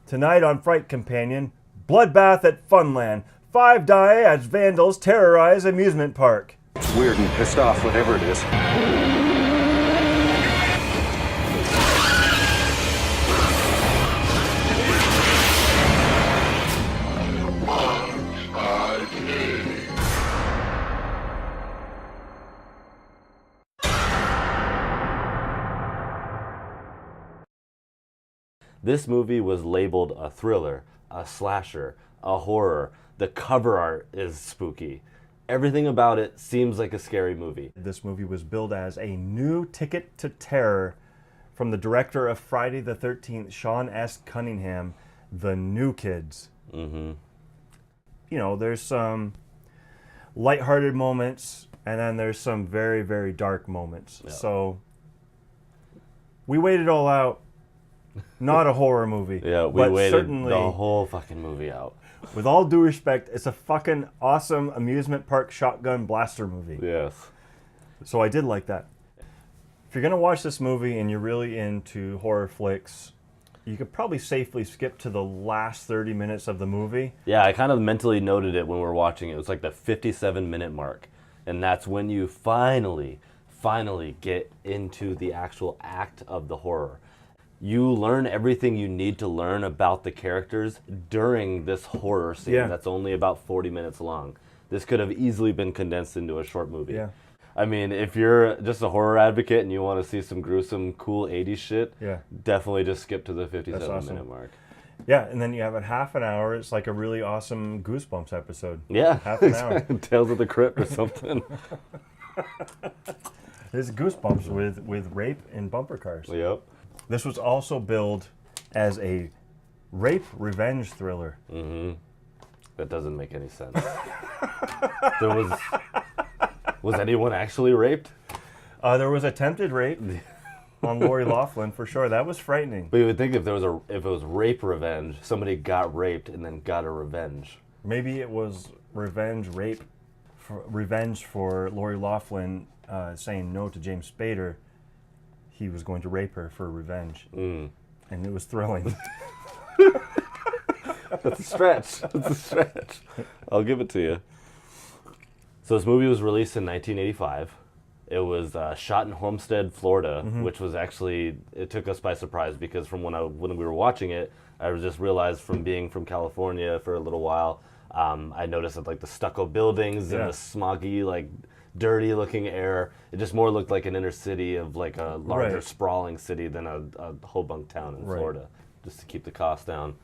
Tonight on Fright Companion, bloodbath at Funland. 5 die as vandals terrorize amusement park. It's weird and pissed off, whatever it is. This movie was labeled a thriller, a slasher, a horror. The cover art is spooky. Everything about it seems like a scary movie. This movie was billed as a new ticket to terror from the director of Friday the 13th, Sean S. Cunningham, The New Kids. Mm-hmm. You know, there's some lighthearted moments, and then there's some very, very dark moments. Yeah. So we waited it all out. Not a horror movie. Yeah, we but waited certainly, the whole fucking movie out. with all due respect, it's a fucking awesome amusement park shotgun blaster movie. Yes. So I did like that. If you're going to watch this movie and you're really into horror flicks, you could probably safely skip to the last 30 minutes of the movie. Yeah, I kind of mentally noted it when we were watching it. It was like the 57-minute mark. And that's when you finally get into the actual act of the horror. You learn everything you need to learn about the characters during this horror scene that's only about 40 minutes long. This could have easily been condensed into a short movie. Yeah. I mean, if you're just a horror advocate and you want to see some gruesome, cool 80s shit, definitely just skip to the 57-minute mark. Yeah, and then you have a half an hour. It's like a really awesome Goosebumps episode. Yeah. Half an hour. Tales of the Crypt or something. There's Goosebumps with rape in bumper cars. Yep. This was also billed as a rape revenge thriller. Mm-hmm. That doesn't make any sense. Was anyone actually raped? There was attempted rape on Lori Loughlin for sure. That was frightening. But you would think if it was rape revenge, somebody got raped and then got a revenge. Maybe it was revenge for Lori Loughlin saying no to James Spader. He was going to rape her for revenge. And it was thrilling. That's a stretch. That's a stretch. I'll give it to you. So this movie was released in 1985. It was shot in Homestead, Florida, which was actually, it took us by surprise because from when we were watching it, I just realized from being from California for a little while, I noticed that like the stucco buildings and the smoggy, like dirty looking air, it just more looked like an inner city of like a larger sprawling city than a Hobunk town in Florida, just to keep the cost down.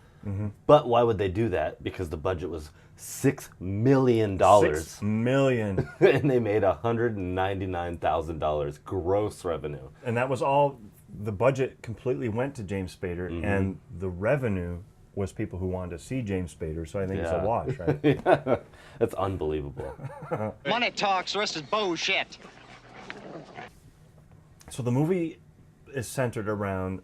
But why would they do that? Because the budget was $6 million. $6 million. And they made $199,000 gross revenue. And that was all, the budget completely went to James Spader, and the revenue was people who wanted to see James Spader, so I think it's a wash, right? Yeah. That's unbelievable. Money talks, the rest is bullshit. So the movie is centered around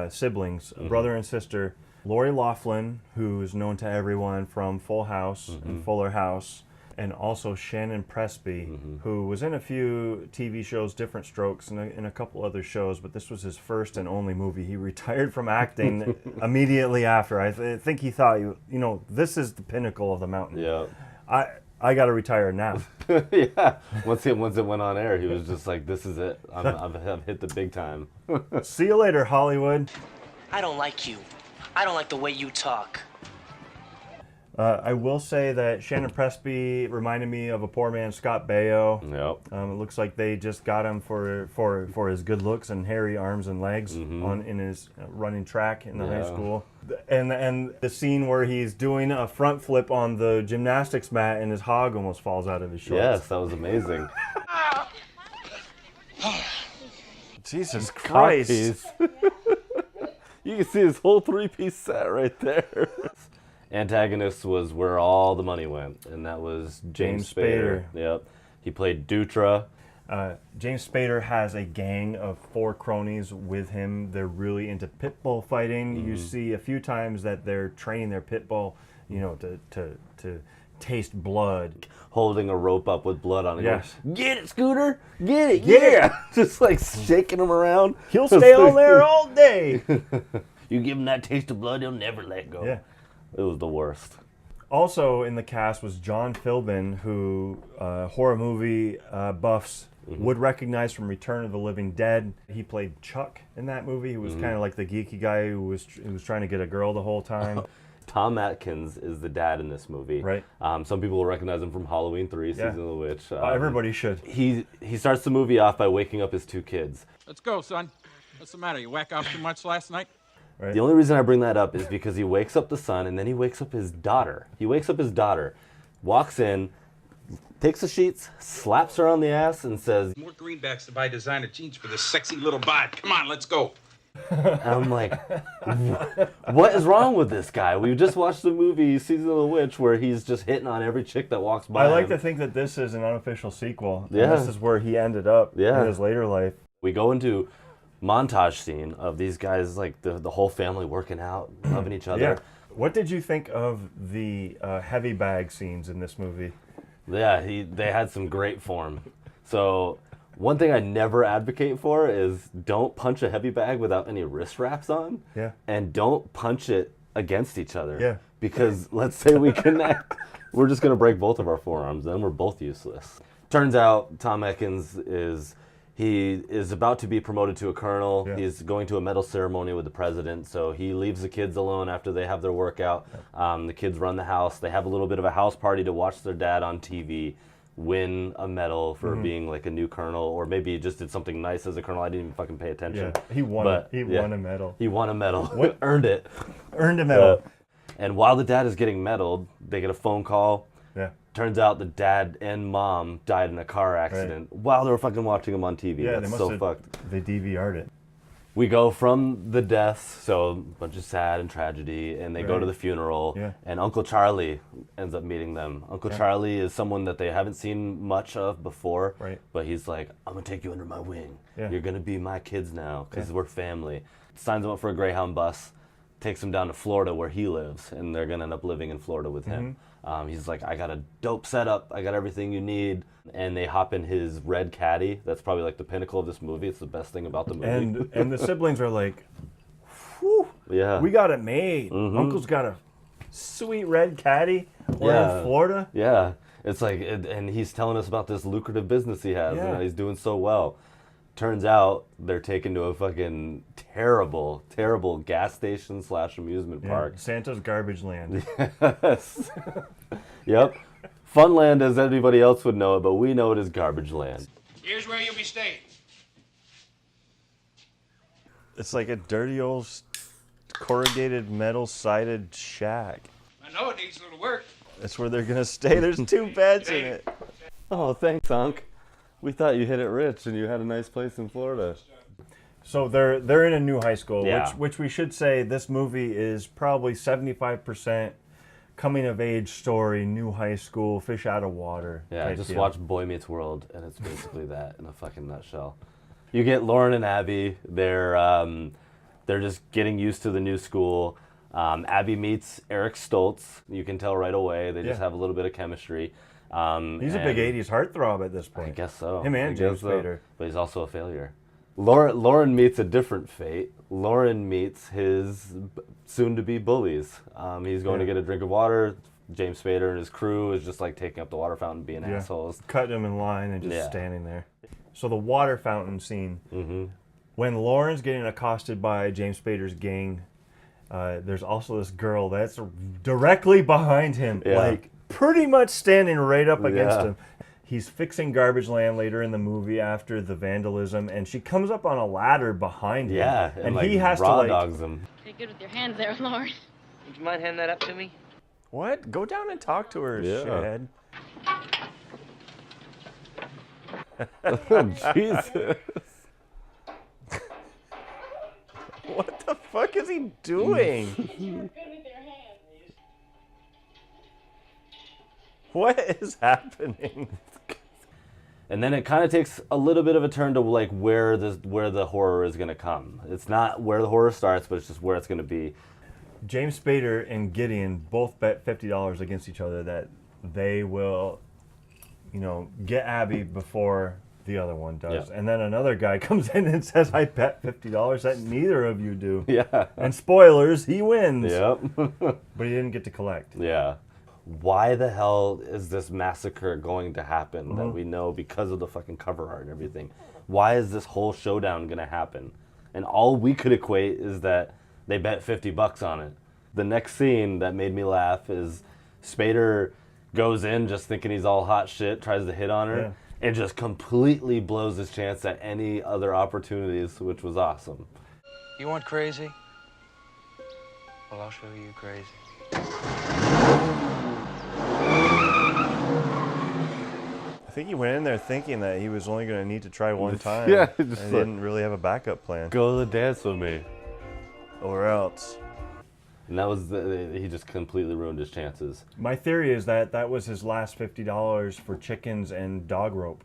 siblings, a brother and sister. Lori Loughlin, who's known to everyone from Full House and Fuller House, and also Shannon Presby, who was in a few TV shows, Different Strokes, and in a couple other shows, but this was his first and only movie. He retired from acting immediately after. I think he thought, this is the pinnacle of the mountain. Yeah. I got to retire now. Yeah. Once it went on air, he was just like, this is it. I've hit the big time. See you later, Hollywood. I don't like you. I don't like the way you talk. I will say that Shannon Presby reminded me of a poor man Scott Baio. Yep. It looks like they just got him for his good looks and hairy arms and legs in his running track in the high school. And the scene where he's doing a front flip on the gymnastics mat and his hog almost falls out of his shorts. Yes, that was amazing. Jesus Christ. You can see his whole three-piece set right there. Antagonist was where all the money went, and that was James Spader. Yep. He played Dutra. James Spader has a gang of 4 cronies with him. They're really into pit bull fighting. You see a few times that they're training their pit bull, to taste blood. Holding a rope up with blood on it. Yes. Going, get it, Scooter! Get it! Yeah! Just like shaking him around. He'll stay on there all day. You give them that taste of blood, they'll never let go. Yeah. It was the worst. Also in the cast was John Philbin, who horror movie buffs would recognize from Return of the Living Dead. He played Chuck in that movie. He was kind of like the geeky guy who was trying to get a girl the whole time. Tom Atkins is the dad in this movie. Right. Some people will recognize him from Halloween 3, Season of the Witch. Everybody should. He starts the movie off by waking up his two kids. Let's go, son. What's the matter? You whack off too much last night? Right. The only reason I bring that up is because he wakes up the son and then he wakes up his daughter. He wakes up his daughter, walks in, takes the sheets, slaps her on the ass, and says, More greenbacks to buy designer jeans for this sexy little bod. Come on, let's go. and I'm like, what is wrong with this guy? We just watched the movie Season of the Witch where he's just hitting on every chick that walks by I like him. to think that this is an unofficial sequel. and Yeah. this is where he ended up in his later life. We go into montage scene of these guys, like the whole family working out, loving each other. Yeah. What did you think of the heavy bag scenes in this movie? Yeah, they had some great form. So one thing I never advocate for is don't punch a heavy bag without any wrist wraps on. Yeah. And don't punch it against each other. Yeah. Because let's say we connect, we're just going to break both of our forearms, then we're both useless. Turns out Tom Atkins is about to be promoted to a colonel. Yeah. He's going to a medal ceremony with the president, so he leaves the kids alone after they have their workout. The kids run the house. They have a little bit of a house party to watch their dad on TV win a medal for being like a new colonel, or maybe he just did something nice as a colonel. I didn't even fucking pay attention. Yeah, he won. But, He yeah, won a medal. He won a medal. Earned it. Earned a medal. And while the dad is getting medaled, they get a phone call. Yeah. Turns out the dad and mom died in a car accident while they were fucking watching him on TV. Yeah, That's they so must have. fucked. They DVR'd it. We go from the deaths, so a bunch of sad and tragedy, and they go to the funeral, Yeah. and Uncle Charlie ends up meeting them. Uncle Charlie is someone that they haven't seen much of before, Right. but he's like, I'm going to take you under my wing. Yeah. You're going to be my kids now, because we're family. Signs him up for a Greyhound bus, takes him down to Florida where he lives, and they're going to end up living in Florida with him. He's like, I got a dope setup, I got everything you need, and they hop in his red caddy. That's probably like the pinnacle of this movie. It's the best thing about the movie. And the siblings are like, whew, yeah. we got it made. Uncle's got a sweet red caddy. We're in Florida. Yeah, it's like, and he's telling us about this lucrative business he has, Yeah. and he's doing so well. Turns out they're taken to a fucking terrible, terrible gas station / amusement park. Santa's garbage land. Yes. Yep. Funland as anybody else would know it, but we know it as garbage land. Here's where you'll be staying. It's like a dirty old corrugated metal sided shack. I know it needs a little work. That's where they're gonna stay. There's 2 beds in it. Oh, thanks, Unc. We thought you hit it rich and you had a nice place in Florida. So they're in a new high school, Yeah. which we should say this movie is probably 75% coming of age story, new high school, fish out of water. Yeah, type just deal. watch Boy Meets World, and it's basically that in a fucking nutshell. You get Lauren and Abby. They're just getting used to the new school. Abby meets Eric Stoltz. You can tell right away. They just Yeah. have a little bit of chemistry. He's a big 80s heartthrob at this point. I guess so. Him and I James guess so. Spader. But he's also a failure. Lauren meets a different fate. Lauren meets his soon-to-be bullies. He's going to get a drink of water. James Spader and his crew is just like taking up the water fountain, being assholes. Cutting him in line and just Yeah. standing there. So the water fountain scene. When Lauren's getting accosted by James Spader's gang, there's also this girl that's directly behind him, Yeah. like pretty much standing right up against Yeah. him. He's fixing garbage land later in the movie after the vandalism, and she comes up on a ladder behind him. Yeah, and like he has to raw like, dogs him. You're good with your hands there, Lauren. Would you mind handing that up to me? what? Go down and talk to her, Yeah. shithead. Jesus. What the fuck is he doing? What is happening? And then it kind of takes a little bit of a turn to like where the horror is going to come. It's not where the horror starts, but it's just where it's going to be. James Spader and Gideon both bet $50 against each other that they will, get Abby before The other one does. Yeah. And then another guy comes in and says, I bet $50 that neither of you do. Yeah. And spoilers, he wins. Yep. But he didn't get to collect. Yeah. Why the hell is this massacre going to happen that we know because of the fucking cover art and everything? Why is this whole showdown going to happen? And all we could equate is that they bet $50 on it. The next scene that made me laugh is Spader goes in just thinking he's all hot shit, tries to hit on her, Yeah. and just completely blows his chance at any other opportunities, which was awesome. You want crazy? Well, I'll show you crazy. I think he went in there thinking that he was only going to need to try one time. Yeah, and just he like- didn't really have a backup plan. Go to the dance with me. Or else. And that was, he just completely ruined his chances. My theory is that that was his last $50 for chickens and dog rope.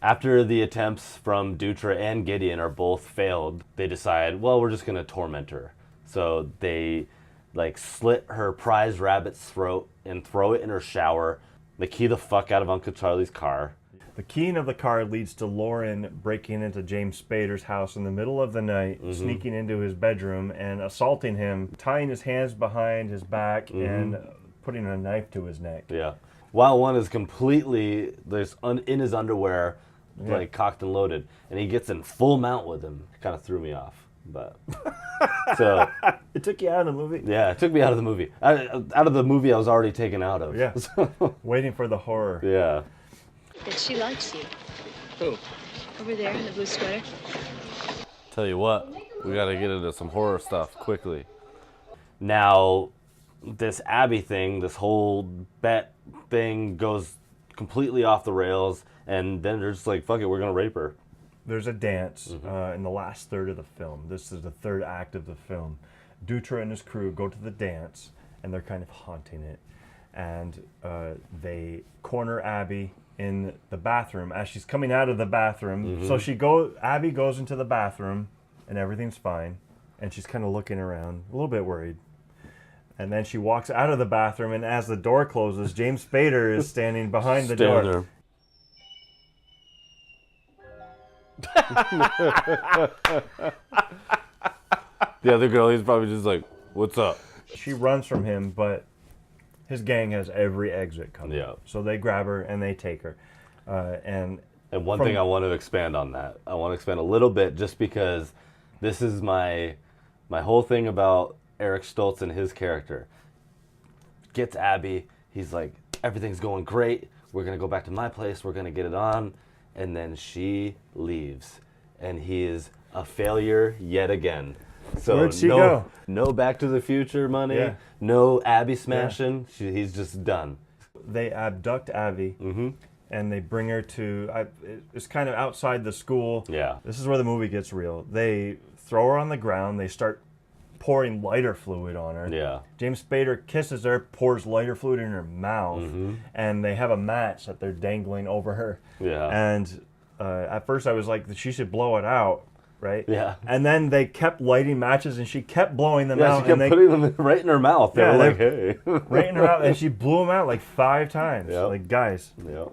After the attempts from Dutra and Gideon are both failed, they decide, well, we're just going to torment her. So they like slit her prize rabbit's throat and throw it in her shower. They key the fuck out of Uncle Charlie's car. The keying of the car leads to Lauren breaking into James Spader's house in the middle of the night, sneaking into his bedroom and assaulting him, tying his hands behind his back and putting a knife to his neck. Yeah. While one is completely in his underwear, like cocked and loaded, and he gets in full mount with him. Kind of threw me off. But so It took you out of the movie? yeah, it took me out of the movie. Out of the movie I was already taken out of. Yeah. Waiting for the horror. Yeah. That she likes you. Who? Over there in the blue sweater. Tell you what, we gotta get into some horror stuff quickly. Now, this Abby thing, this whole bet thing goes completely off the rails, and then they're just like, fuck it, we're gonna rape her. There's a dance in the last third of the film. This is the third act of the film. Dutra and his crew go to the dance, and they're kind of haunting it. And they corner Abby in the bathroom as she's coming out of the bathroom. So Abby goes into the bathroom, and everything's fine. And she's kind of looking around, a little bit worried. And then she walks out of the bathroom, and as the door closes, James Spader is standing behind the door. There. The other girl, he's probably just like, what's up? She runs from him, but his gang has every exit covered. Yeah. So they grab her and they take her. And one from- thing I want to expand on that. I want to expand a little bit just because this is my whole thing about Eric Stoltz and his character. Gets Abby, he's like, everything's going great. We're going to go back to my place. We're going to get it on. And then she leaves. And he is a failure yet again. So Where'd she go? No Back to the Future money. Yeah. No Abby smashing. He's just done. they abduct Abby. And they bring her to, it's kind of outside the school. Yeah. This is where the movie gets real. They throw her on the ground. They start pouring lighter fluid on her. Yeah. James Spader kisses her, pours lighter fluid in her mouth, and they have a match that they're dangling over her. Yeah. And at first I was like, she should blow it out, right? Yeah. And then they kept lighting matches, and she kept blowing them Yeah, out. she kept and putting them right in her mouth. They Yeah, were they- like, hey. right in her mouth, and she blew them out like 5 times. Yep. Like, guys, Yeah.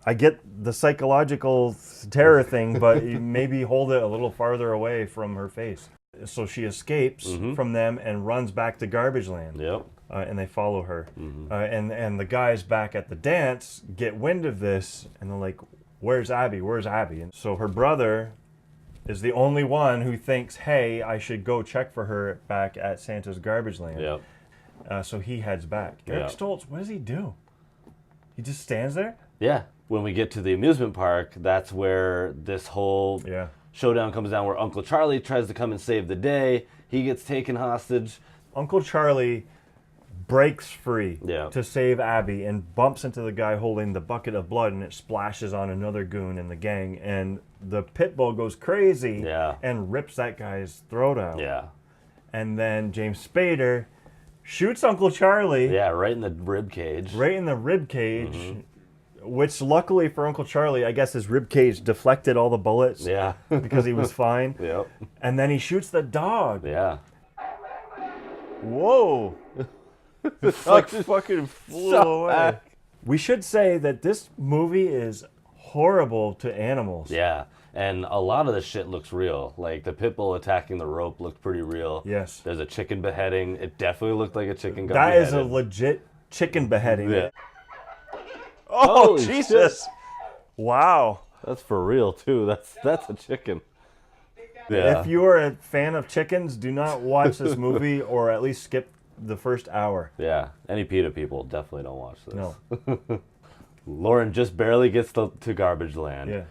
I get the psychological terror thing, but you maybe hold it a little farther away from her face. So she escapes from them and runs back to Garbage Land. Yep. And they follow her. And the guys back at the dance get wind of this, and they're like, where's Abby? Where's Abby? And so her brother is the only one who thinks, hey, I should go check for her back at Santa's Garbage Land. Yep. So he heads back. Eric Yeah. Stoltz, what does he do? He just stands there? Yeah. When we get to the amusement park, that's where this whole Yeah. showdown comes down, where Uncle Charlie tries to come and save the day. He gets taken hostage. Uncle Charlie breaks free Yeah. to save Abby and bumps into the guy holding the bucket of blood, and it splashes on another goon in the gang, and the pit bull goes crazy Yeah. and rips that guy's throat out. Yeah. And then James Spader shoots Uncle Charlie Yeah, right in the rib cage. right in the rib cage, which luckily for Uncle Charlie, I guess his rib cage deflected all the bullets Yeah. because he was fine. Yep. And then he shoots the dog. Yeah. Whoa! It's like fucking flew away. We should say that this movie is horrible to animals. Yeah. And a lot of the shit looks real. Like the pit bull attacking the rope looked pretty real. Yes. There's a chicken beheading. It definitely looked like a chicken got That beheaded. is a legit chicken beheading. Yeah. Oh, Holy Jesus. shit. Wow. That's for real too. That's a chicken. Yeah. If you are a fan of chickens, do not watch this movie or at least skip the first hour. Yeah. Any PETA people definitely don't watch this. No. Lauren just barely gets to Garbage Land. Yeah.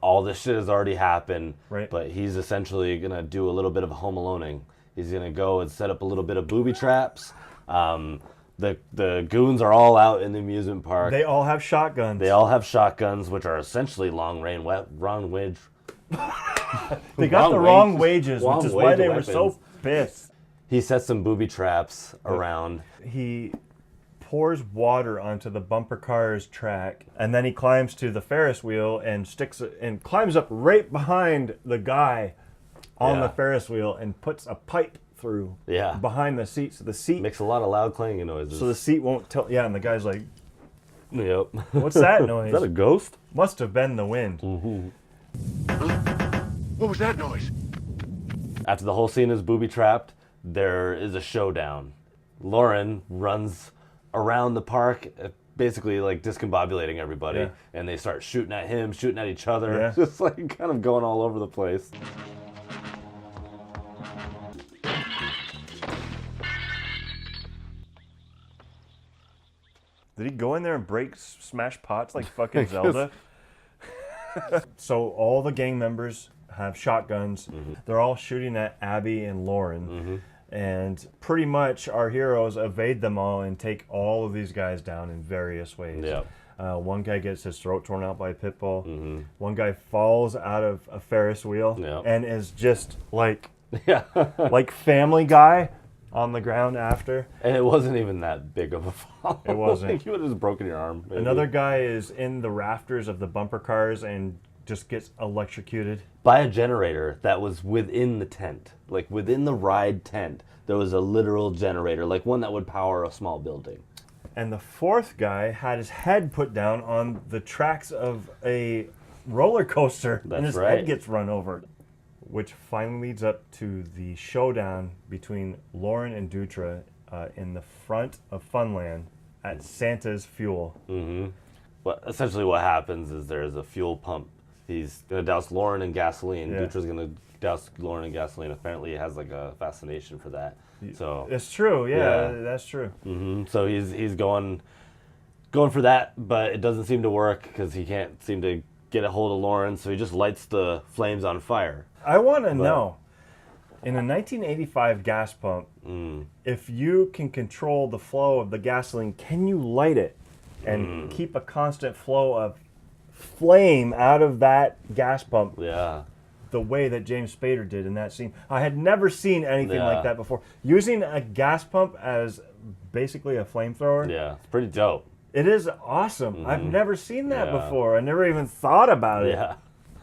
All this shit has already happened. Right. But he's essentially gonna do a little bit of home aloning. He's gonna go and set up a little bit of booby traps. The goons are all out in the amusement park. They all have shotguns. They all have shotguns, which are essentially long range. They got the wrong wages, which is why wage they were weapons. so pissed. He sets some booby traps around. He pours water onto the bumper car's track, and then he climbs to the Ferris wheel and climbs up right behind the guy on the Ferris wheel and puts a pipe through behind the seat, so the seat Makes a lot of loud clanging noises. so the seat won't tilt. Yeah, and the guy's like, Yep. "What's that noise?" Is that a ghost? Must have been the wind. What was that noise? After the whole scene is booby trapped, there is a showdown. Lauren runs around the park, basically like discombobulating everybody, Yeah. and they start shooting at him, shooting at each other, Yeah. just like kind of going all over the place. Did he go in there and smash pots like fucking Zelda? So all the gang members have shotguns. They're all shooting at Abby and Lauren. And pretty much our heroes evade them all and take all of these guys down in various ways. Yeah. One guy gets his throat torn out by a pit bull. One guy falls out of a Ferris wheel and is just like, like Family Guy on the ground after. And it wasn't even that big of a fall. It wasn't. Like, you would have just broken your arm. Maybe. Another guy is in the rafters of the bumper cars and just gets electrocuted. By a generator that was within the tent. Like within the ride tent, there was a literal generator, like one that would power a small building. And the fourth guy had his head put down on the tracks of a roller coaster, and That's his right. head gets run over. Which finally leads up to the showdown between Lauren and Dutra in the front of Funland at Santa's Fuel. But essentially what happens is there's a fuel pump. He's going to douse Lauren in gasoline. Yeah. Dutra's going to douse Lauren in gasoline. Apparently he has like a fascination for that. So It's true, yeah. That's true. so he's going for that, but it doesn't seem to work because he can't seem to get a hold of Lauren, so he just lights the flames on fire. I want to know, in a 1985 gas pump, if you can control the flow of the gasoline, can you light it and keep a constant flow of flame out of that gas pump Yeah. the way that James Spader did in that scene? I had never seen anything Yeah. like that before. Using a gas pump as basically a flamethrower, Yeah. It's pretty dope. it is awesome. I've never seen that Yeah. before. I never even thought about it. Yeah.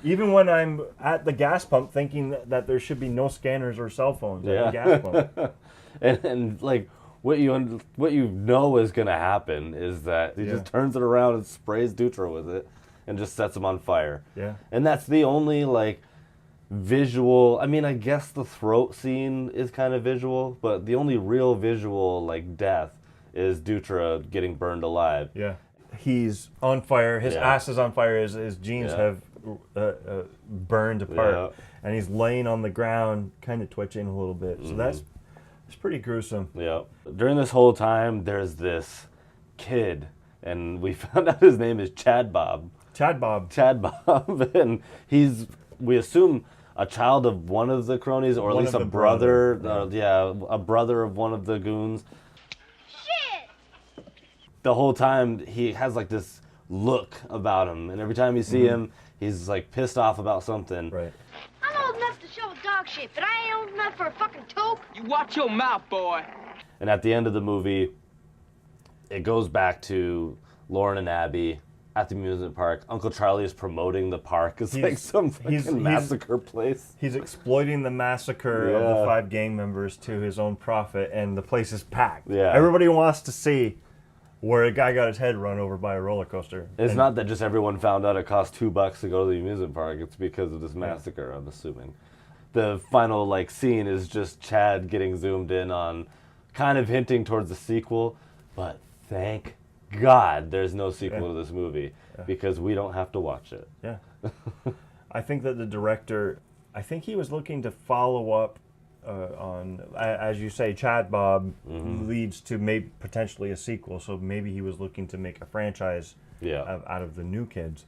Even when I'm at the gas pump thinking that there should be no scanners or cell phones at the gas pump. And like what you know is gonna happen is that he just turns it around and sprays Dutra with it and just sets him on fire. Yeah. And that's the only like visual. I mean, I guess the throat scene is kind of visual, but the only real visual like death is Dutra getting burned alive. Yeah. He's on fire. His Yeah. ass is on fire. His jeans Yeah. have burned apart. Yeah. And he's laying on the ground, kind of twitching a little bit. So that's pretty gruesome. Yeah. During this whole time, there's this kid, and we found out his name is Chad Bob. Chad Bob. Chad Bob, and he's, we assume, a child of one of the cronies, or at One least of a the brother. brother, A brother of one of the goons. The whole time he has like this look about him, and every time you see him, he's like pissed off about something. Right. I'm old enough to show dog shit, but I ain't old enough for a fucking toke. You watch your mouth, boy. And at the end of the movie, it goes back to Lauren and Abby at the amusement park. Uncle Charlie is promoting the park. It's like some fucking massacre place. He's exploiting the massacre of the 5 gang members to his own profit, and the place is packed. Yeah. Everybody wants to see where a guy got his head run over by a roller coaster. It's And- not that just everyone found out it cost $2 to go to the amusement park. It's because of this massacre, I'm assuming. The final like scene is just Chad getting zoomed in on, kind of hinting towards the sequel, but thank God there's no sequel to this movie because we don't have to watch it. Yeah. I think that the director, I think he was looking to follow up on, as you say, Chad Bob leads to maybe potentially a sequel. So maybe he was looking to make a franchise out of the New Kids.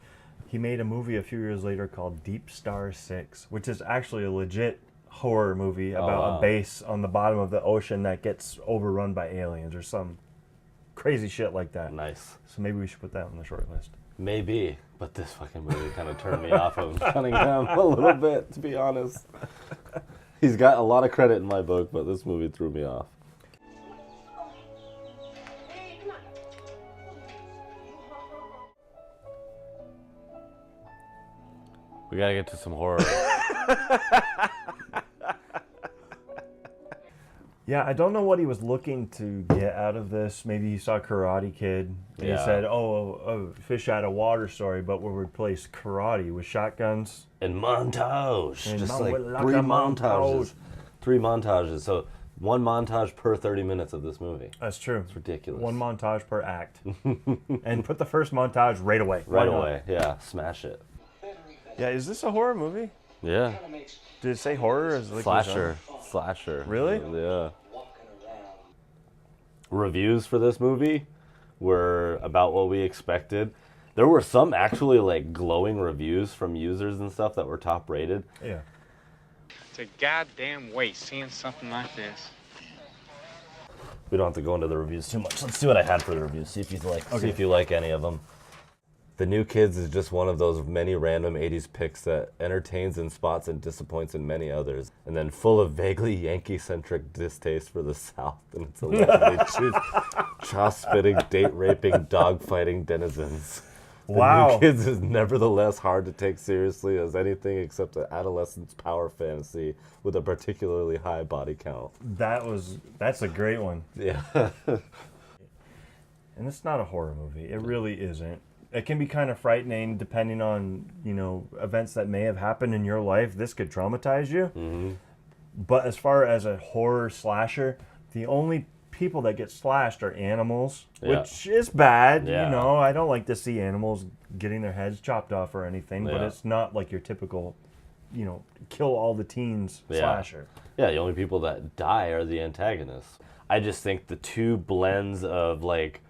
He made a movie a few years later called Deep Star 6, which is actually a legit horror movie about a base on the bottom of the ocean that gets overrun by aliens or some crazy shit like that. Nice. So maybe we should put that on the short list. Maybe, but this fucking movie kind of turned me off of Cunningham a little bit, to be honest. He's got a lot of credit in my book, but this movie threw me off. We gotta get to some horror. Yeah, I don't know what he was looking to get out of this. Maybe he saw Karate Kid and he said, oh, Fish Out of Water story, but we'll replace karate with shotguns. And montage. And Just mon- like like three a montages. montage. 3 montages. So one montage per 30 minutes of this movie. That's true. It's ridiculous. One montage per act. And put the first montage right away. Right Why not? away. Yeah, smash it. Yeah, is this a horror movie? Yeah. Did it say horror? Or is it like Slasher. Slasher. Really? Yeah. Reviews for this movie were about what we expected. There were some actually like glowing reviews from users and stuff that were top rated. Yeah. It's a goddamn waste seeing something like this. We don't have to go into the reviews too much. Let's see what I had for the reviews. See if you like any of them. The New Kids is just one of those many random 80s picks that entertains in spots and disappoints in many others. And then full of vaguely Yankee-centric distaste for the South and its allegedly chaw-spitting, date-raping, dog-fighting denizens. The Wow. New Kids is nevertheless hard to take seriously as anything except an adolescent's power fantasy with a particularly high body count. That's a great one. Yeah. And it's not a horror movie. It really isn't. It can be kind of frightening depending on, events that may have happened in your life. This could traumatize you. Mm-hmm. But as far as a horror slasher, the only people that get slashed are animals, which is bad. Yeah. I don't like to see animals getting their heads chopped off or anything, but Yeah. it's not like your typical, kill all the teens slasher. Yeah, the only people that die are the antagonists. I just think the two blends of like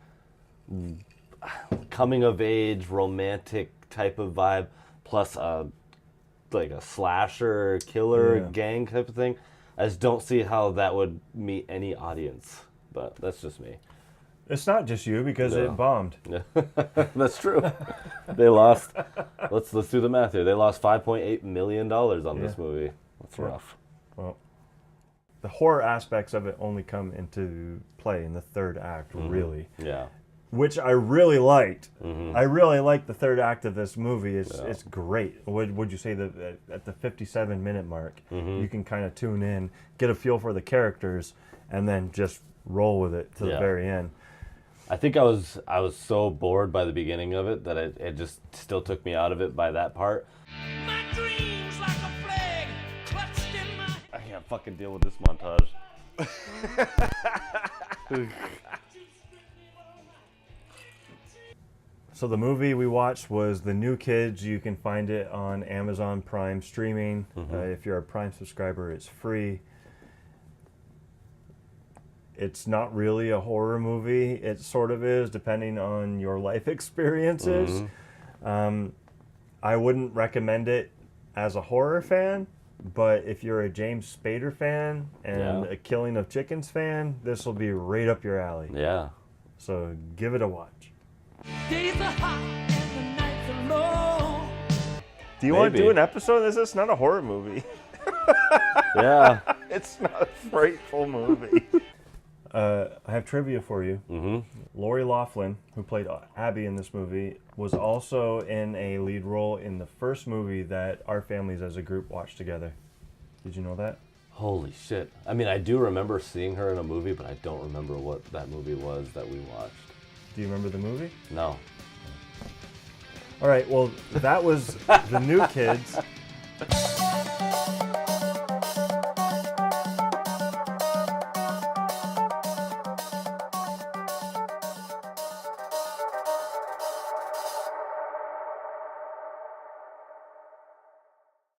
coming of age, romantic type of vibe, plus like a slasher, killer, gang type of thing, I just don't see how that would meet any audience. But that's just me. It's not just you because it bombed. That's true. They lost. Let's do the math here. They lost $5.8 million on this movie. That's rough. Well, the horror aspects of it only come into play in the third act, really. Yeah. Which I really liked. I really liked the third act of this movie. It's great. Would you say that at the 57-minute mark, you can kind of tune in, get a feel for the characters, and then just roll with it to the very end. I think I was so bored by the beginning of it that it just still took me out of it by that part. My dreams like a flag clutched in my... I can't fucking deal with this montage. So the movie we watched was The New Kids. You can find it on Amazon Prime streaming. If you're a Prime subscriber, it's free. It's not really a horror movie. It sort of is, depending on your life experiences. I wouldn't recommend it as a horror fan, but if you're a James Spader fan and a Killing of Chickens fan, this will be right up your alley. Yeah. So give it a watch. Days are hot and the nights are long. Do you want to Maybe. do an episode of this? It's not a horror movie. Yeah. It's not a frightful movie. I have trivia for you. Lori Loughlin, who played Abby in this movie, was also in a lead role in the first movie that our families as a group watched together. Did you know that? Holy shit. I mean, I do remember seeing her in a movie, but I don't remember what that movie was that we watched. Do you remember the movie? No. All right, well, that was The New Kids.